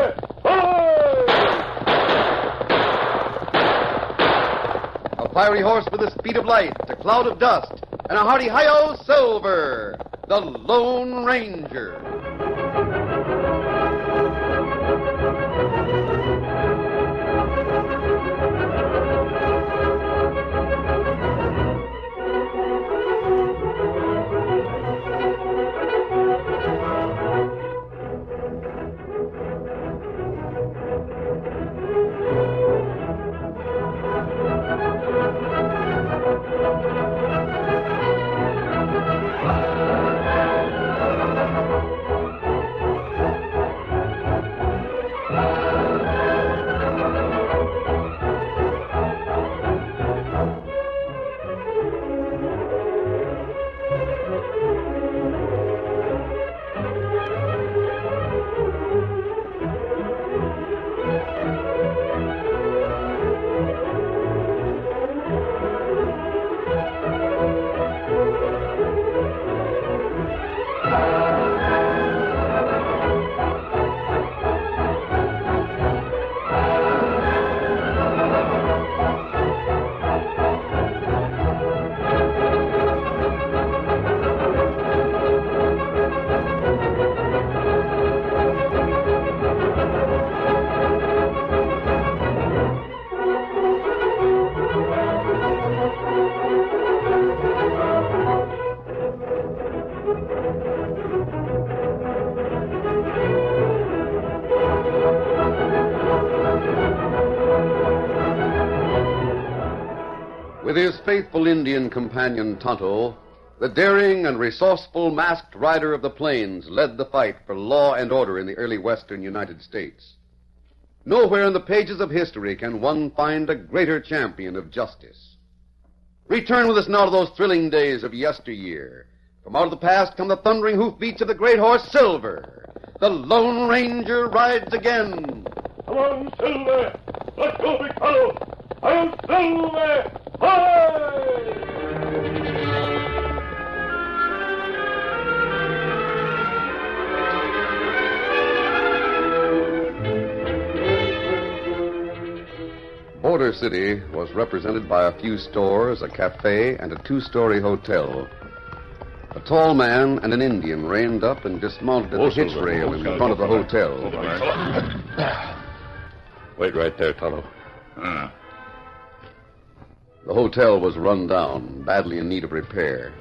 Silver! Hoy! A fiery horse with the speed of light, a cloud of dust, and a hearty hi-yo, Silver, the Lone Ranger. With his faithful Indian companion Tonto, the daring and resourceful masked rider of the plains led the fight for law and order in the early western United States. Nowhere in the pages of history can one find a greater champion of justice. Return with us now to those thrilling days of yesteryear. From out of the past come the thundering hoofbeats of the great horse Silver. The Lone Ranger rides again. Come on, Silver! Let's go, big fellow! I'm Silver! Hi! Border City was represented by a few stores, a cafe, and a two-story hotel. A tall man and an Indian reined up and dismounted at the hitch rail in front of the hotel. Wait right there, Tonto. The hotel was run down, badly in need of repair.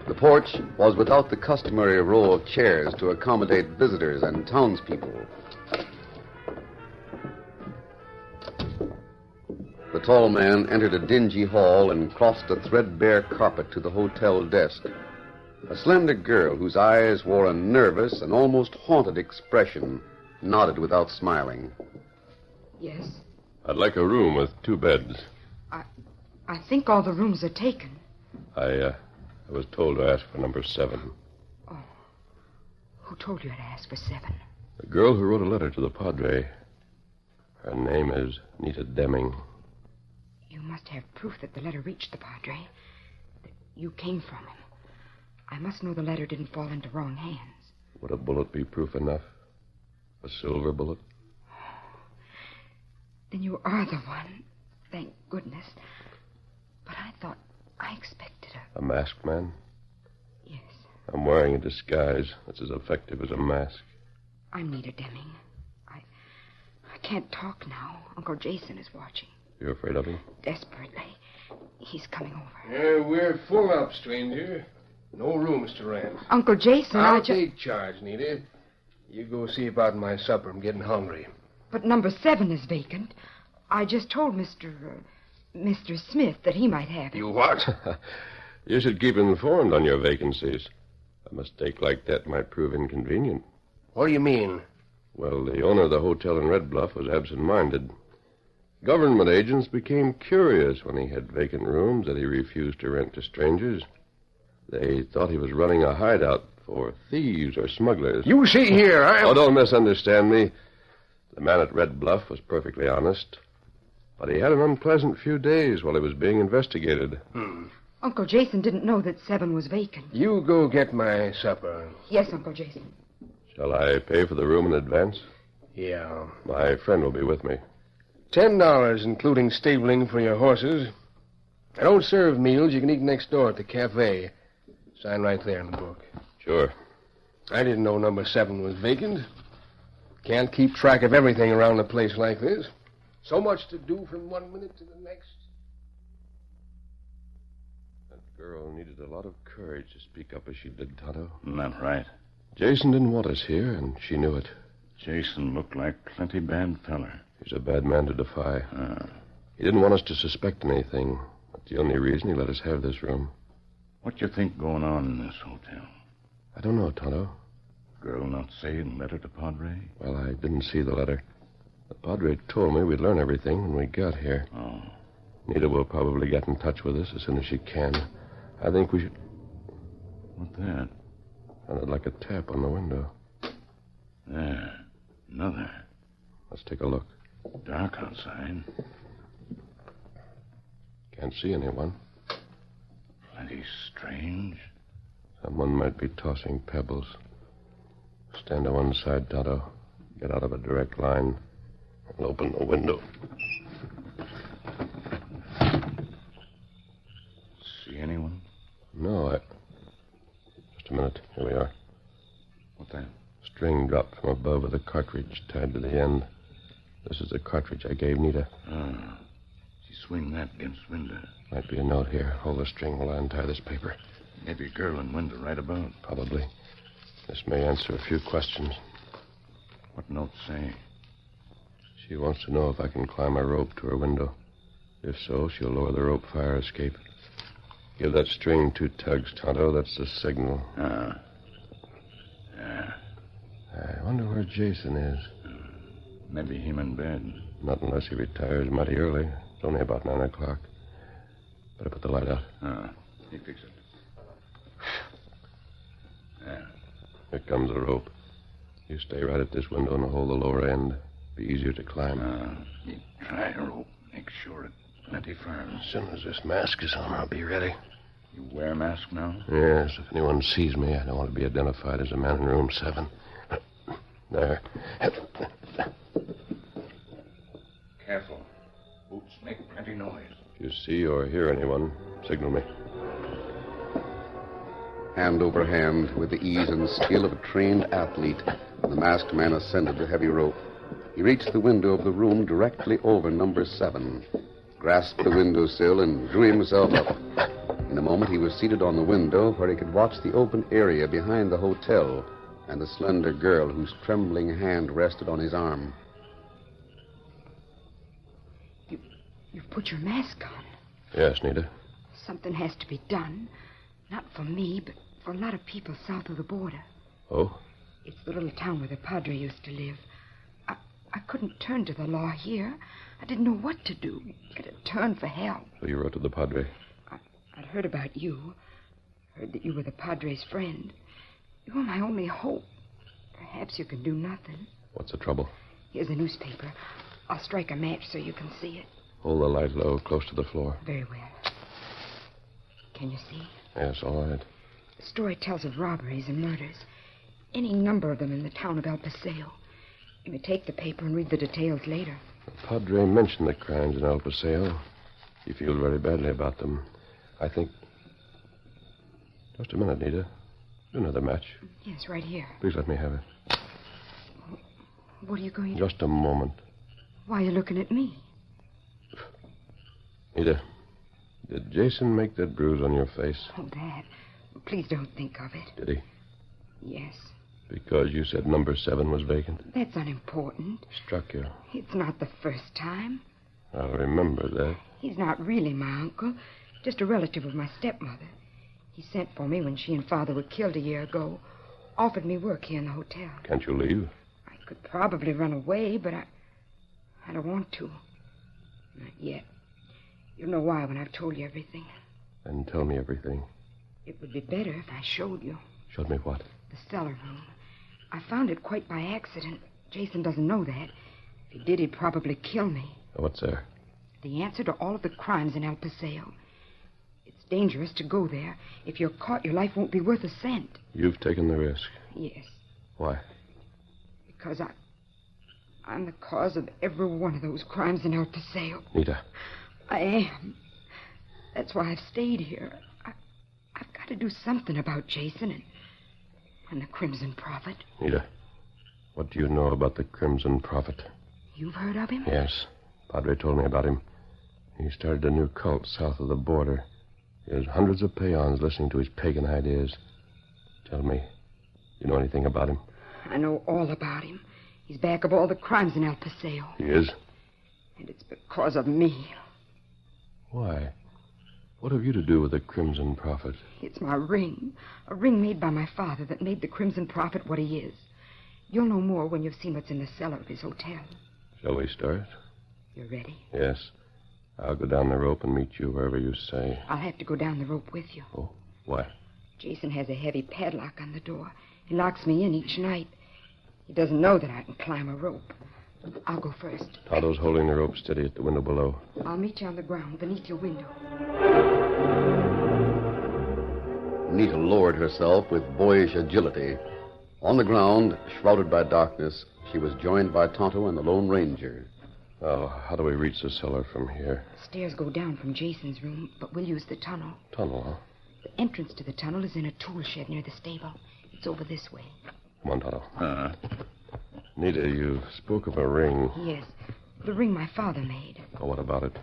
The porch was without the customary row of chairs to accommodate visitors and townspeople. The tall man entered a dingy hall and crossed a threadbare carpet to the hotel desk. A slender girl whose eyes wore a nervous and almost haunted expression nodded without smiling. Yes? I'd like a room with 2 beds. I think all the rooms are taken. I was told to ask for number 7. Oh. Who told you to ask for 7? The girl who wrote a letter to the Padre. Her name is Nita Deming. You must have proof that the letter reached the Padre. That you came from him. I must know the letter didn't fall into wrong hands. Would a bullet be proof enough? A silver bullet? Then you are the one. Thank goodness. But I expected a masked man? Yes. I'm wearing a disguise that's as effective as a mask. I'm Nita Deming. I can't talk now. Uncle Jason is watching. You're afraid of him? Desperately. He's coming over. We're full up, stranger. No rooms to rent. Uncle Jason, I'll take charge, Nita. You go see about my supper. I'm getting hungry. But number 7 is vacant. I just told Mr. Smith that he might have it. You what? You should keep informed on your vacancies. A mistake like that might prove inconvenient. What do you mean? Well, the owner of the hotel in Red Bluff was absent-minded. Government agents became curious when he had vacant rooms that he refused to rent to strangers. They thought he was running a hideout for thieves or smugglers. You see here, Oh, don't misunderstand me. The man at Red Bluff was perfectly honest. But he had an unpleasant few days while he was being investigated. Uncle Jason didn't know that 7 was vacant. You go get my supper. Yes, Uncle Jason. Shall I pay for the room in advance? Yeah. My friend will be with me. $10, including stabling for your horses. I don't serve meals. You can eat next door at the cafe. Sign right there in the book. Sure. I didn't know number 7 was vacant. Can't keep track of everything around a place like this. So much to do from one minute to the next. That girl needed a lot of courage to speak up as she did, Tonto. Not right. Jason didn't want us here, and she knew it. Jason looked like plenty bad feller. He's a bad man to defy. He didn't want us to suspect anything. That's the only reason he let us have this room. What you think going on in this hotel? I don't know, Tonto. Girl not saying letter to Padre? Well, I didn't see the letter. The Padre told me we'd learn everything when we got here. Oh. Nita will probably get in touch with us as soon as she can. I think we should... What that? Sounded like a tap on the window. There. Another. Let's take a look. Dark outside. Can't see anyone. Plenty strange. Someone might be tossing pebbles. Stand to one side, Tonto. Get out of a direct line and open the window. See anyone? No, Just a minute. Here we are. What that? String dropped from above with a cartridge tied to the end. This is the cartridge I gave Nita. She swing that against window. Might be a note here. Hold the string while I untie this paper. Maybe a girl in window right about. Probably. This may answer a few questions. What note say? She wants to know if I can climb a rope to her window. If so, she'll lower the rope fire escape. Give that string 2 tugs, Tonto. That's the signal. Yeah. I wonder where Jason is. Maybe him in bed. Not unless he retires mighty early. It's only about 9 o'clock. Better put the light out. He fix it. Yeah. Here comes the rope. You stay right at this window and hold the lower end. Be easier to climb. You try a rope. Make sure it's plenty firm. As soon as this mask is on, I'll be ready. You wear a mask now? Yes, if anyone sees me, I don't want to be identified as a man in room 7. There. Careful. Boots make plenty noise. If you see or hear anyone, signal me. Hand over hand, with the ease and skill of a trained athlete, the masked man ascended the heavy rope. He reached the window of the room directly over number 7, grasped the windowsill, and drew himself up. In a moment, he was seated on the window where he could watch the open area behind the hotel and the slender girl whose trembling hand rested on his arm. You've put your mask on. Yes, Nita. Something has to be done. Not for me, but for a lot of people south of the border. Oh? It's the little town where the Padre used to live. I couldn't turn to the law here. I didn't know what to do. Get a turn for help. So you wrote to the Padre? I'd heard about you. Heard that you were the Padre's friend. You were my only hope. Perhaps you can do nothing. What's the trouble? Here's a newspaper. I'll strike a match so you can see it. Hold the light low, close to the floor. Very well. Can you see? Yes, all right. The story tells of robberies and murders. Any number of them in the town of El Paseo. You may take the paper and read the details later. The Padre mentioned the crimes in El Paseo. He feels very badly about them. I think... Just a minute, Nita. Do another match. Yes, right here. Please let me have it. What are you going to... Just a moment. Why are you looking at me? Nita, did Jason make that bruise on your face? Oh, that. Please don't think of it. Did he? Yes. Because you said number 7 was vacant? That's unimportant. Struck you. It's not the first time. I'll remember that. He's not really my uncle, just a relative of my stepmother. He sent for me when she and Father were killed a year ago. Offered me work here in the hotel. Can't you leave? I could probably run away, but I don't want to. Not yet. You'll know why when I've told you everything. Then tell me everything. It would be better if I showed you. Showed me what? The cellar room. I found it quite by accident. Jason doesn't know that. If he did, he'd probably kill me. What's there? The answer to all of the crimes in El Paseo. It's dangerous to go there. If you're caught, your life won't be worth a cent. You've taken the risk. Yes, Why? because I'm the cause of every one of those crimes in El Paseo. Nita. I am. That's why I've stayed here. I've got to do something about Jason and the Crimson Prophet. Nita, what do you know about the Crimson Prophet? You've heard of him? Yes. Padre told me about him. He started a new cult south of the border. He has hundreds of peons listening to his pagan ideas. Tell me, you know anything about him? I know all about him. He's back of all the crimes in El Paseo. He is? And it's because of me. Why? What have you to do with the Crimson Prophet? It's my ring. A ring made by my father that made the Crimson Prophet what he is. You'll know more when you've seen what's in the cellar of his hotel. Shall we start? You ready? Yes. I'll go down the rope and meet you wherever you say. I'll have to go down the rope with you. Oh, why? Jason has a heavy padlock on the door. He locks me in each night. He doesn't know that I can climb a rope. I'll go first. Tonto's holding the rope steady at the window below. I'll meet you on the ground beneath your window. Nita lowered herself with boyish agility. On the ground, shrouded by darkness, she was joined by Tonto and the Lone Ranger. Oh, how do we reach the cellar from here? Stairs go down from Jason's room, but we'll use the tunnel. Tunnel, huh? The entrance to the tunnel is in a tool shed near the stable. It's over this way. Come on, Tonto. Nita, you spoke of a ring. Yes, the ring my father made. Oh, what about it?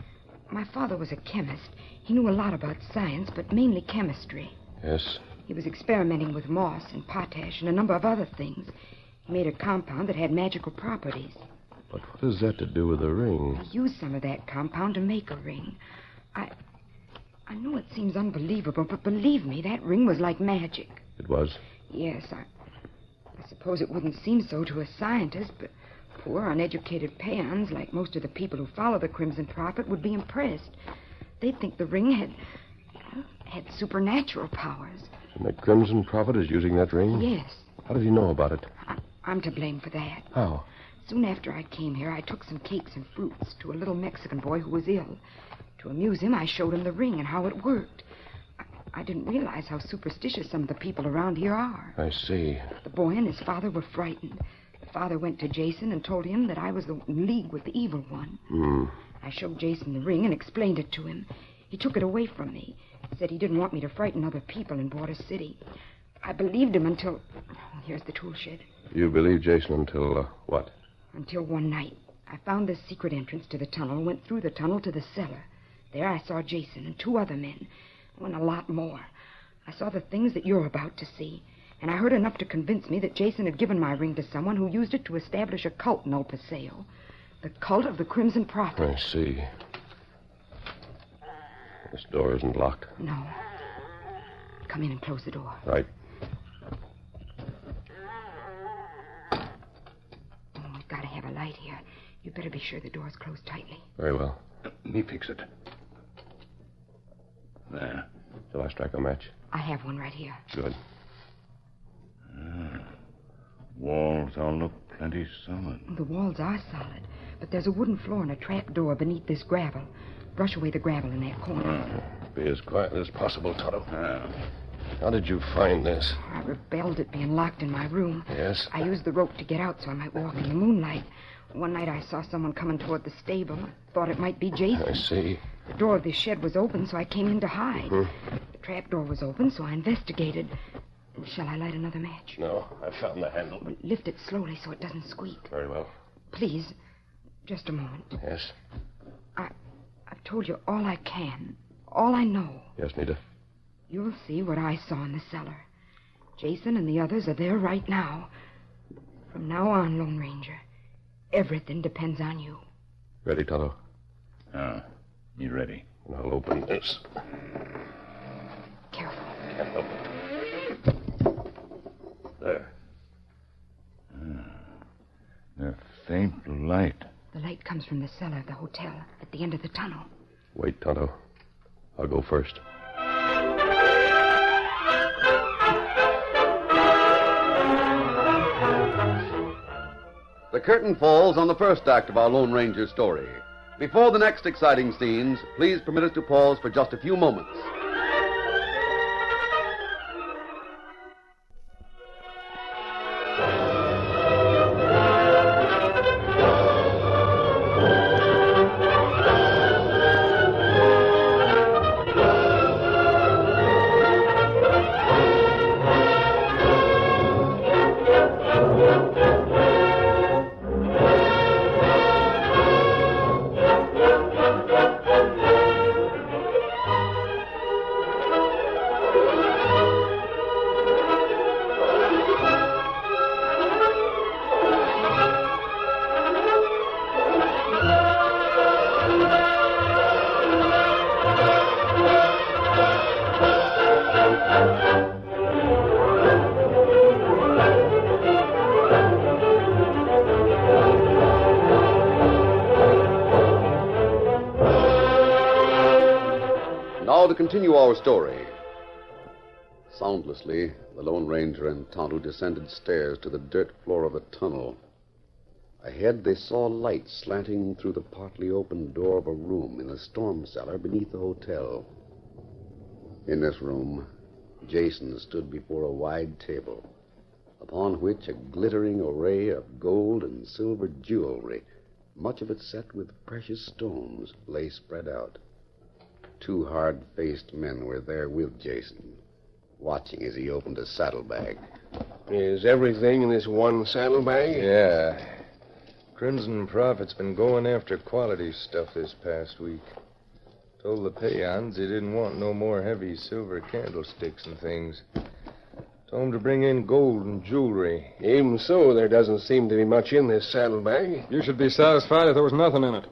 My father was a chemist. He knew a lot about science, but mainly chemistry. Yes? He was experimenting with moss and potash and a number of other things. He made a compound that had magical properties. But what has that to do with the ring? He used some of that compound to make a ring. I know it seems unbelievable, but believe me, that ring was like magic. It was? Yes, I suppose it wouldn't seem so to a scientist, but poor, uneducated peons, like most of the people who follow the Crimson Prophet, would be impressed. They'd think the ring had supernatural powers. And the Crimson Prophet is using that ring? Yes. How did he know about it? I'm to blame for that. How? Soon after I came here, I took some cakes and fruits to a little Mexican boy who was ill. To amuse him, I showed him the ring and how it worked. I didn't realize how superstitious some of the people around here are. I see. The boy and his father were frightened. The father went to Jason and told him that I was in league with the evil one. I showed Jason the ring and explained it to him. He took it away from me. Said he didn't want me to frighten other people in Border City. I believed him until... Here's the tool shed. You believed Jason until, what? Until one night. I found this secret entrance to the tunnel and went through the tunnel to the cellar. There I saw Jason and two other men. And a lot more. I saw the things that you're about to see. And I heard enough to convince me that Jason had given my ring to someone who used it to establish a cult in El Paseo. The cult of the Crimson Prophet. I see. This door isn't locked. No. Come in and close the door. Right. Oh, we've got to have a light here. You better be sure the door's closed tightly. Very well. Me fix it. There. Shall I strike a match? I have one right here. Good. Walls all look plenty solid. The walls are solid, but there's a wooden floor and a trap door beneath this gravel. Brush away the gravel in that corner. Be as quiet as possible, Tonto. Ah. How did you find this? I rebelled at being locked in my room. Yes? I used the rope to get out so I might walk in the moonlight. One night I saw someone coming toward the stable. Thought it might be Jason. I see. The door of this shed was open, so I came in to hide. The trap door was open, so I investigated. Shall I light another match? No, I found the handle. Lift it slowly so it doesn't squeak. Very well. Please, just a moment. Yes? I've told you all I can, all I know. Yes, Nita? You'll see what I saw in the cellar. Jason and the others are there right now. From now on, Lone Ranger, everything depends on you. Ready, Tonto? Me ready. And I'll open this. Careful. Can't help it. There. A faint light. The light comes from the cellar of the hotel at the end of the tunnel. Wait, Tonto. I'll go first. The curtain falls on the first act of our Lone Ranger story. Before the next exciting scenes, please permit us to pause for just a few moments. now to continue our story. Soundlessly, the Lone Ranger and Tonto descended stairs to the dirt floor of the tunnel. Ahead, they saw light slanting through the partly open door of a room in the storm cellar beneath the hotel. In this room, Jason stood before a wide table, upon which a glittering array of gold and silver jewelry, much of it set with precious stones, lay spread out. Two hard-faced men were there with Jason, watching as he opened a saddlebag. Is everything in this one saddlebag? Yeah. Crimson Prophet's been going after quality stuff this past week. Told the peons he didn't want no more heavy silver candlesticks and things. Told him to bring in gold and jewelry. Even so, there doesn't seem to be much in this saddlebag. You should be satisfied if there was nothing in it.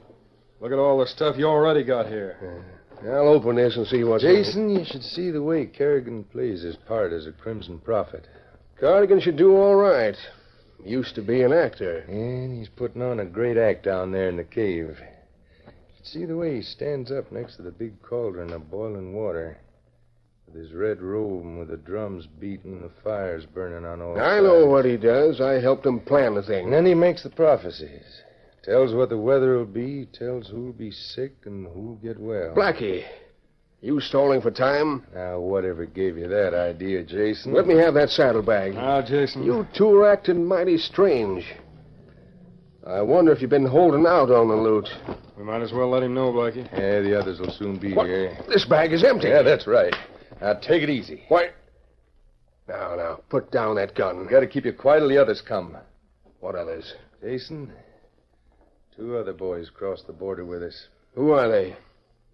Look at all the stuff you already got here. I'll open this and see what's in it. Jason, you should see the way Kerrigan plays his part as a Crimson Prophet. Cardigan should do all right. Used to be an actor. And he's putting on a great act down there in the cave. You should see the way he stands up next to the big cauldron of boiling water. With his red robe and with the drums beating and the fires burning on all I sides. know what he does. I helped him plan the thing. And then he makes the prophecies. Tells what the weather will be, tells who'll be sick and who'll get well. Blackie, you stalling for time? Now, whatever gave you that idea, Jason? Let me have that saddlebag. Now, Jason. You two are acting mighty strange. I wonder if you've been holding out on the loot. We might as well let him know, Blackie. Yeah, the others will soon be What? here. This bag is empty. Yeah, that's right. Now, take it easy. Why? Now, put down that gun. Got to keep you quiet till the others come. What others? Jason, 2 other boys crossed the border with us. Who are they?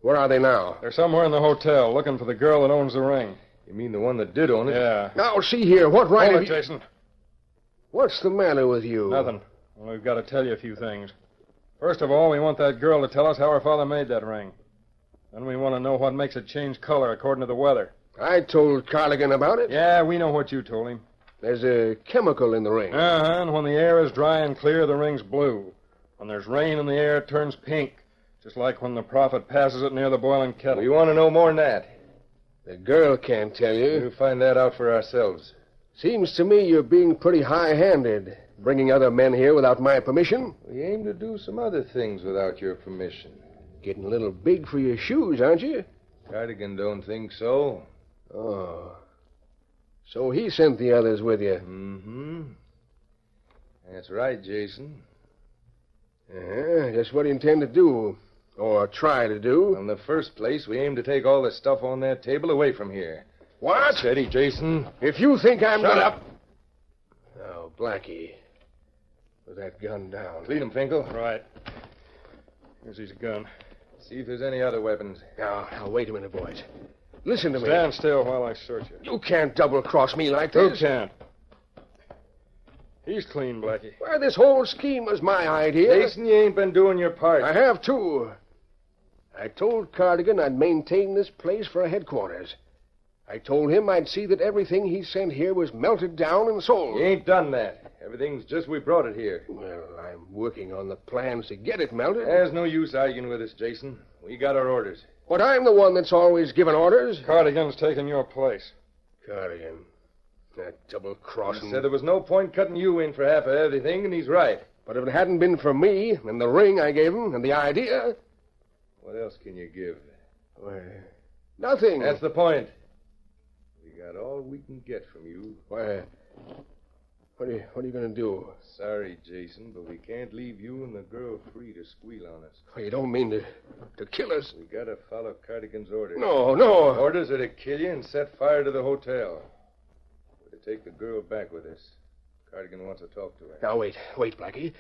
Where are they now? They're somewhere in the hotel looking for the girl that owns the ring. You mean the one that did own it? Yeah. Now, see here. What right Hold have it, you... Jason. What's the matter with you? Nothing. Well, we've got to tell you a few things. First of all, we want that girl to tell us how her father made that ring. Then we want to know what makes it change color according to the weather. I told Cardigan about it. Yeah, we know what you told him. There's a chemical in the ring. Uh-huh, and when the air is dry and clear, the ring's blue. When there's rain in the air, it turns pink. Just like when the prophet passes it near the boiling kettle. We want to know more than that. The girl can't tell you. We'll find that out for ourselves. Seems to me you're being pretty high-handed, bringing other men here without my permission. We aim to do some other things without your permission. Getting a little big for your shoes, aren't you? Cardigan don't think so. Oh. So he sent the others with you. Mm-hmm. That's right, Jason. Just what do you intend to do? Or try to do? In the first place, we aim to take all the stuff on that table away from here. What? Steady, Jason. If you think I'm Shut gonna... up. Now, Blackie, put that gun down. Lead him, Finkel. Right. Here's his gun. See if there's any other weapons. Now, wait a minute, boys. Listen to me. Stand still while I search you. You can't double-cross me like Who this. can't? He's clean, Blackie. Why, this whole scheme was my idea. Jason, you ain't been doing your part. I have, too. I told Cardigan I'd maintain this place for a headquarters. I told him I'd see that everything he sent here was melted down and sold. You ain't done that. Everything's just we brought it here. Well, I'm working on the plans to get it melted. There's no use arguing with us, Jason. We got our orders. But I'm the one that's always given orders. Cardigan's taking your place. Cardigan. That He double-crossing... said there was no point cutting you in for half of everything, and he's right. But if it hadn't been for me and the ring I gave him and the idea... What else can you give? Well, nothing. That's the point. We got all we can get from you. Why, what are you going to do? Sorry, Jason, but we can't leave you and the girl free to squeal on us. Oh, you don't mean to kill us? We gotta follow Cardigan's orders. No. Orders are to kill you and set fire to the hotel. We're to take the girl back with us. Cardigan wants to talk to her. Now, wait, Blackie.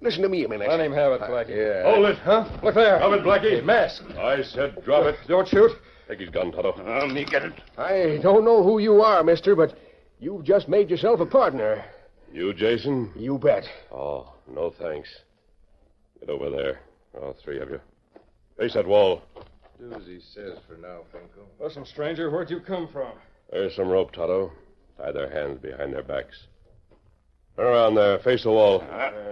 Listen to me a minute. Let him have it, Blackie. Yeah. Hold it. Huh? Look there. Drop it, Blackie. Mask. I said drop it. Don't shoot. Take his gun, Tonto. Me get it. I don't know who you are, mister, but you've just made yourself a partner. You, Jason? You bet. Oh, no thanks. Get over there, all 3 of you. Face that wall. Do as he says for now, Finkel. Listen, stranger, where'd you come from? There's some rope, Tonto. Tie their hands behind their backs. Turn around there. Face the wall.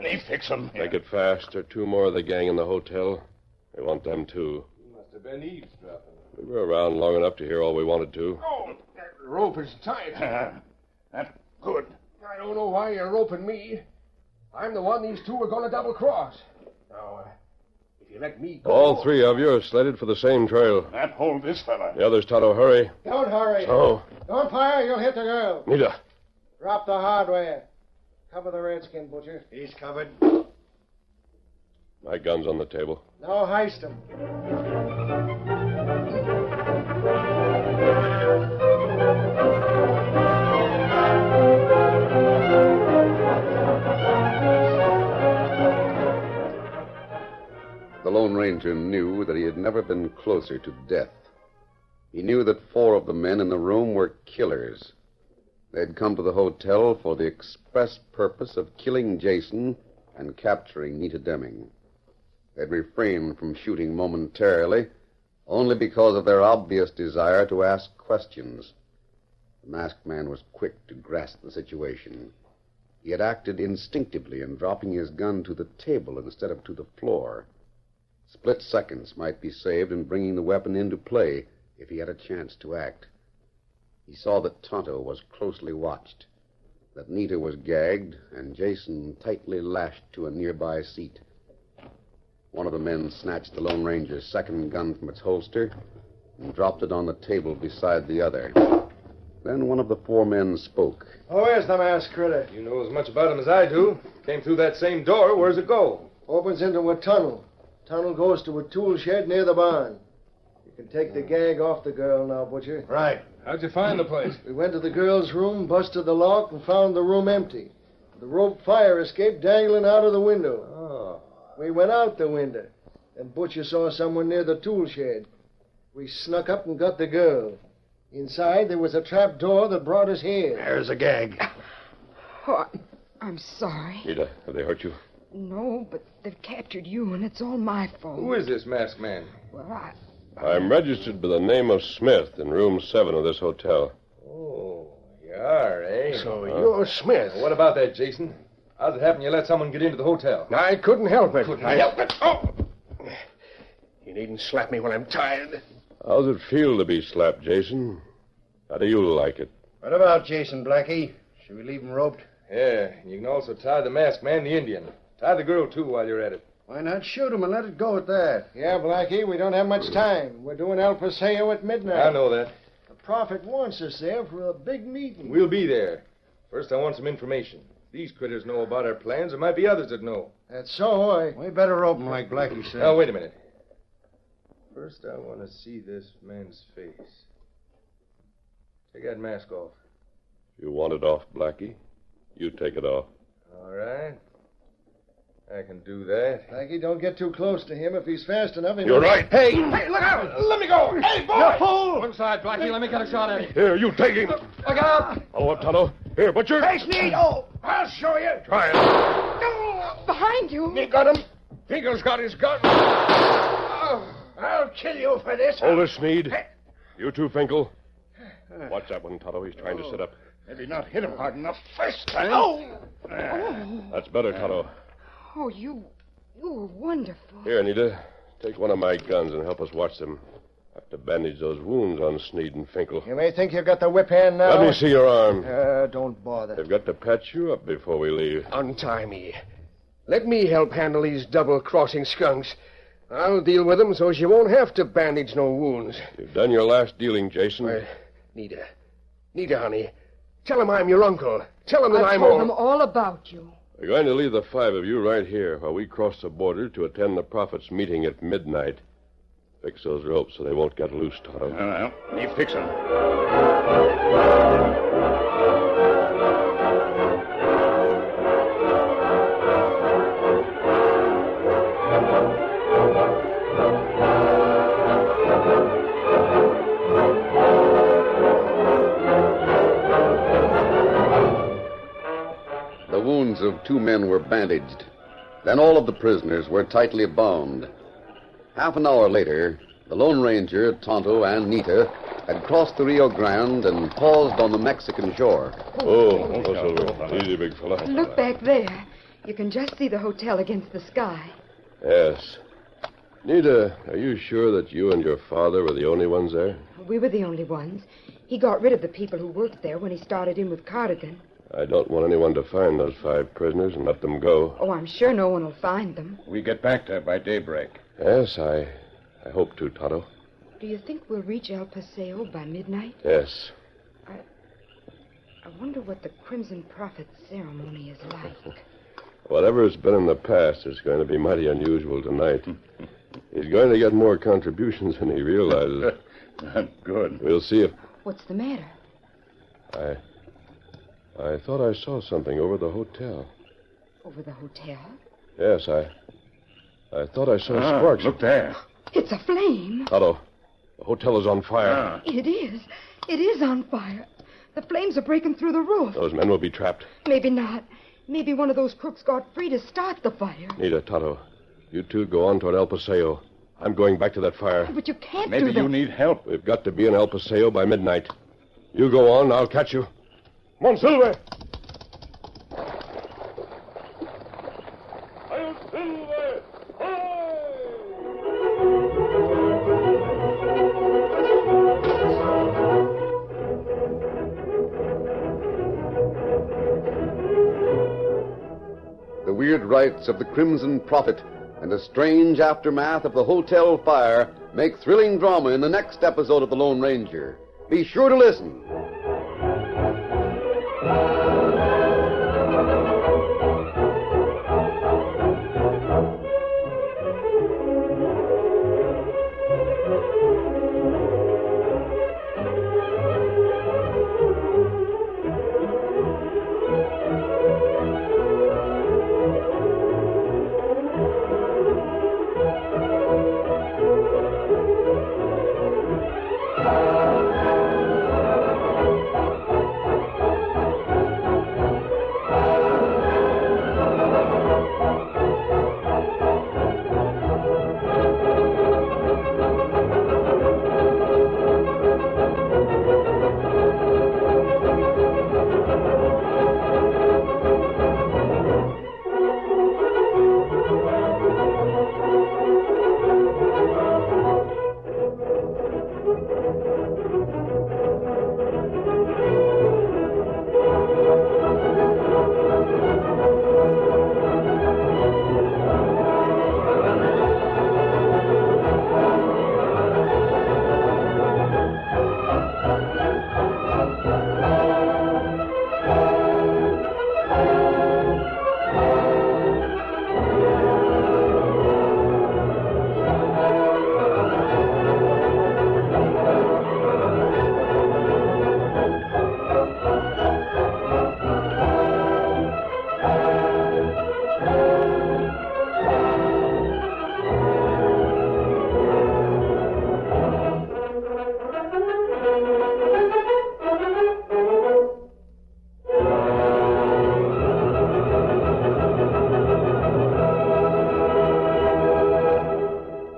Me fix him. Make it fast. There are 2 more of the gang in the hotel. We want them, too. He must have been eavesdropping. We were around long enough to hear all we wanted to. Oh, that rope is tight. That's good. I don't know why you're roping me. I'm the one these two are going to double-cross. Now, if you let me go... All three of you are slated for the same trail. That hold this fella. The others, Tonto, hurry. Don't hurry. So, Don't fire, you'll hit the girl. Nita. Drop the hardware. Cover the redskin, Butcher. He's covered. My gun's on the table. Now heist him. The Lone Ranger knew that he had never been closer to death. He knew that 4 of the men in the room were killers. They'd come to the hotel for the express purpose of killing Jason and capturing Nita Deming. They'd refrained from shooting momentarily only because of their obvious desire to ask questions. The masked man was quick to grasp the situation. He had acted instinctively in dropping his gun to the table instead of to the floor. Split seconds might be saved in bringing the weapon into play if he had a chance to act. He saw that Tonto was closely watched, that Nita was gagged, and Jason tightly lashed to a nearby seat. One of the men snatched the Lone Ranger's second gun from its holster and dropped it on the table beside the other. Then one of the 4 men spoke. Oh, where's the masked critter? You know as much about him as I do. Came through that same door. Where's it go? Opens into a tunnel. Tunnel goes to a tool shed near the barn. You can take the gag off the girl now, Butcher. Right. How'd you find the place? We went to the girl's room, busted the lock, and found the room empty. The rope fire escape dangling out of the window. Oh. We went out the window, and Butcher saw someone near the tool shed. We snuck up and got the girl. Inside, there was a trap door that brought us here. There's a gag. Oh, I'm sorry. Nita, have they hurt you? No, but they've captured you, and it's all my fault. Who is this masked man? Well, I'm registered by the name of Smith in room 7 of this hotel. Oh, you are, eh? So you're Smith. What about that, Jason? How's it happen you let someone get into the hotel? I couldn't help it. Couldn't help it? Oh! You needn't slap me when I'm tired. How's it feel to be slapped, Jason? How do you like it? What about Jason, Blackie? Should we leave him roped? Yeah, and you can also tie the masked man, the Indian. Tie the girl, too, while you're at it. Why not shoot him and let it go at that? Yeah, Blackie, we don't have much time. We're doing El Paseo at midnight. I know that. The prophet wants us there for a big meeting. We'll be there. First, I want some information. These critters know about our plans. There might be others that know. That's so, We better rope him like Blackie said. Now, wait a minute. First, I want to see this man's face. Take that mask off. You want it off, Blackie? You take it off. All right. I can do that. Blackie, don't get too close to him. If he's fast enough, You're right. Hey, look out! Let me go! Hey, boy! One side, Blackie. Let me get a shot at him. Here, you take him. Look out! Follow up, Tonto. Here, Butcher. Hey, Sneed! Oh, I'll show you. Try it. behind you. Me got him. Finkel's got his gun. Oh, I'll kill you for this. Hold her, Sneed. You too, Finkel. Watch that one, Tonto. He's trying to sit up. Maybe not hit him hard enough first time. That's better, Tonto. Oh, you were wonderful. Here, Anita. Take one of my guns and help us watch them. Have to bandage those wounds on Sneed and Finkel. You may think you've got the whip hand now. Let me see your arm. Don't bother. They've got to patch you up before we leave. Untie me. Let me help handle these double-crossing skunks. I'll deal with them so you won't have to bandage no wounds. You've done your last dealing, Jason. Well, Nita, honey. Tell him I'm your uncle. Tell him that I I'm told them all about you. We're going to leave the 5 of you right here while we cross the border to attend the Prophet's meeting at midnight. Fix those ropes so they won't get loose, Tonto. Well, you fix them. The wounds of 2 men were bandaged. Then all of the prisoners were tightly bound. Half an hour later, the Lone Ranger, Tonto, and Nita had crossed the Rio Grande and paused on the Mexican shore. Oh, Silver. Easy, big fella. Look back there. You can just see the hotel against the sky. Yes. Nita, are you sure that you and your father were the only ones there? We were the only ones. He got rid of the people who worked there when he started in with Cardigan. I don't want anyone to find those 5 prisoners and let them go. Oh, I'm sure no one will find them. We get back there by daybreak. Yes, I hope to, Tonto. Do you think we'll reach El Paseo by midnight? Yes. I wonder what the Crimson Prophet ceremony is like. Whatever's been in the past is going to be mighty unusual tonight. He's going to get more contributions than he realizes. Good. We'll see if... What's the matter? I thought I saw something over the hotel. Over the hotel? Yes, I thought I saw sparks. Look there. It's a flame. Tonto, the hotel is on fire. It is. It is on fire. The flames are breaking through the roof. Those men will be trapped. Maybe not. Maybe one of those crooks got free to start the fire. Nita, Tonto, you two go on toward El Paseo. I'm going back to that fire. But you can't Maybe do that. you need help. We've got to be in El Paseo by midnight. You go on, I'll catch you. Come on, Silver. I'll Silver. The weird rites of the Crimson Prophet and the strange aftermath of the hotel fire make thrilling drama in the next episode of The Lone Ranger. Be sure to listen.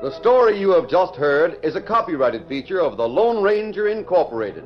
The story you have just heard is a copyrighted feature of the Lone Ranger Incorporated.